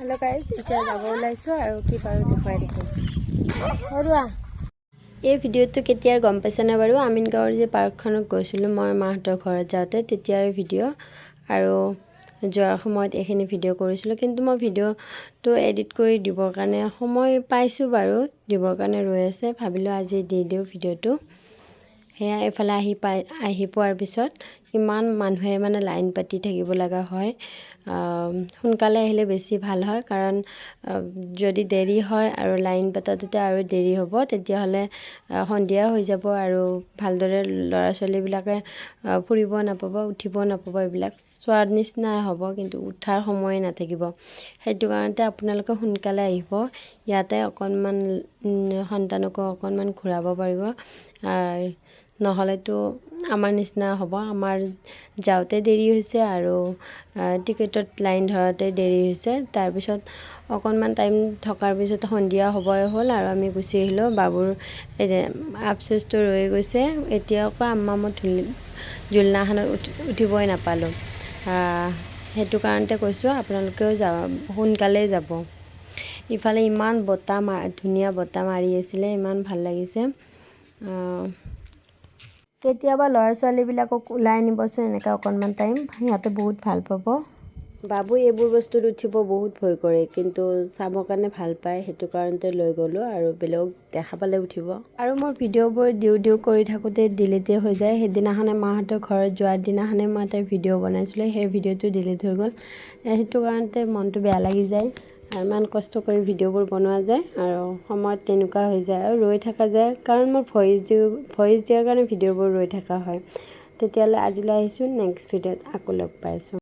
hello guys এতিয়া যাব ওলাইছো আৰু কি পাৰো দেখুৱাই দিম হৰুৱা এই ভিডিওটো কেতিয়াৰ গম পাইছানে বাৰু আমিনগাঁৱৰ যে পাৰ্কখনত গৈছিলো মই মাহঁতৰ ঘৰত যাওঁতে তেতিয়াৰ ভিডিও আৰু যোৱাৰ সময়ত এখিনি ভিডিও কৰিছিলো কিন্তু মই ভিডিওটো এডিট কৰি দিবৰ কাৰণে সময় পাইছো বাৰু দিবৰ কাৰণে ৰৈ আছে ভাবিলো আজি দি দিও ভিডিওটো হেয়া এফালে আহি পোৱাৰ পিছত ইমান মানুহে মানে লাইন পাতি থাকিব লাগা হয় সোনকালে আহিলে বেছি ভাল হয় কাৰণ যদি দেৰি হয় আৰু লাইন পাতাতে আৰু দেৰি হ'ব তেতিয়া হলে সন্ধিয়া হৈ যাব আৰু ভালদৰে লৰা ছোৱালী বিলাকে ফুৰিব নাপাব উঠিব নাপাব এইবিলাক সোৱাদ নিচিনা হ'ব কিন্তু উঠাৰ সময় নাথাকিব সেইটো কাৰণতে আপোনালোকে সোনকালে আহিব ইয়াতে অকনমান সন্তানকো অকনমান ঘূৰাব পাৰিব নহলে তো আমাৰ নিচিনা হ'ব আমাৰ যাওঁতে দেৰি হৈছে আৰু টিকেটত লাইন ধৰাতে দেৰি হৈছে তাৰ পিছত অকনমান টাইম থকাৰ পিছত সন্ধিয়া হ'বই হ'ল আৰু আমি গুচি আহিলো বাবুৰ আফসোসটো ৰৈ গৈছে এতিয়া আকৌ আম্মা মই জুলনাখনত উঠিবই নাপালো সেইটো কাৰণতে কৈছো আপোনালোকেও সোনকালে যাব ইফালে ইমান বতাহ ধুনীয়া বতাহ মাৰি আছিল ইমান ভাল লাগিছে কেতিয়াবা লৰা ছোৱালী বিলাকক উলাই নিবচোন এনেকা অকনমান টাইম সিহঁতে বহুত ভাল পাব বাবু এইবোৰ বস্তুত উঠিব বহুত ভয় কৰে কিন্তু চাব কাৰণে ভাল পায় হেতু কাৰণতে লৈ গলো আৰু বেলেগ দেখা পালে উঠিব আৰু মোৰ ভিডিওবোৰ দিউ কৰি থাকোতে ডিলিটে হৈ যায় হেদিনাখনে মাহঁতৰ ঘৰত যোৱাৰ দিনাখনে মই এটা ভিডিও বনাইছিলো সেই ভিডিওটো ডিলিট হৈ গল হেতু কাৰণতে মনটো বেয়া লাগি যায় ইমান কষ্ট কৰি ভিডিওবোৰ বনোৱা যায় আৰু সময়ত তেনেকুৱা হৈ যায় আৰু ৰৈ থাকা যায় কাৰণ মই ভয়েস দিয়াৰ কাৰণে ভিডিওবোৰ ৰৈ থাকা হয় তেতিয়ালে আজিলৈ আহিছো নেক্সট ভিডিওত আকৌ লগ পাইছো